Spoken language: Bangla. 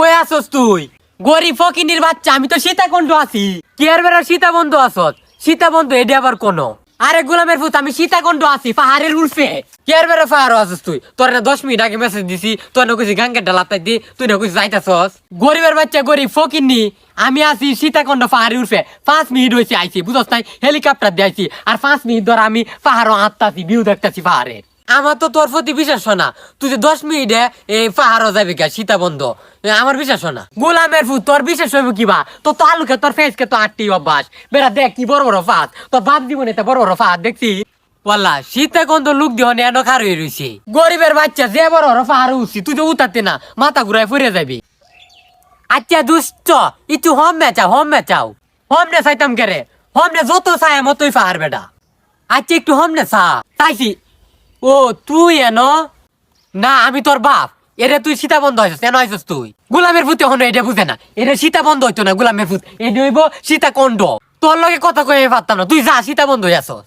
কই আসস তুই? গরিব ফকিনির বাচ্চা, আমি তো সীতাকুণ্ড আছি। কি আর বেড়া সীতা বন্ধু আসত? সীতা বন্ধু এডি আবার কোন? আরে গোলামের ফুত, আমি সীতাকুণ্ড আছি পাহাড়ের উর্ফে। কি আর বেড়া পাহাড় আসস তুই? তোর না 10 মিনিট আগে মেসেজ দিছি, তোর না কইছি গাঙ্গের ডালাতাই দি, তুই না কইছি যাইতাছস। গরিবের বাচ্চা গরিব ফকিনি, আমি আছি সীতাকুণ্ড পাহাড়ের উর্ফে। 5 মিনিট হইছে আইছি, বুঝছস নাই? হেলিকপ্টার দিয়ে আইছি, আর 5 মিনিট ধরে আমি পাহাড় হাঁটতাছি, ভিউ দেখতাছি পাহাড়ের। আমার তো তোর প্রতি বিশ্বাস হয় না। তুই যে 10 মিনিটে এই পাহাড়ও যাবি কে সীতা বন্ধ, আমার বিশ্বাস হয় না। গোলামের ফুট, তোর বিশ্বাস হইব কিবা? তোর তো আলুকে তোর ফেসকে তো আটটি অভ্যাস। বেড়া দেখ কি বড় বড় ফাঁস, তোর বাপ জীবনে তো বড় বড় ফাঁস দেখছি। বললা সীতাকুণ্ড লোক দিয়ে এনে খার হয়ে রয়েছে। গরিবের বাচ্চা যে বড় বড় পাহাড় উঠছি, তুই তো উঠাতে না, মাথা ঘুরায় ফিরে যাবি। আচ্ছা দুষ্ট, একটু হম মেচাও, হম মেচাও। হম নে চাইতাম কে রে? হম নে যত চায় মতোই পাহাড় বেটা। আচ্ছা একটু হম নে চা চাইছি। ও তুই এনো? না আমি তোর বাপ। এরে তুই সীতা বন্ধ হয়েছিস, কেন হয়েছিস তুই? গোলামের ফুট এখন এটা বুঝে না, এটা সীতা বন্ধ হইতো না, গোলামের ফুট এটা হইব সীতাকুণ্ড। তোর লগে কথা কয়ে পারতাম না, তুই যা সীতা বন্ধ হয়ে আসস।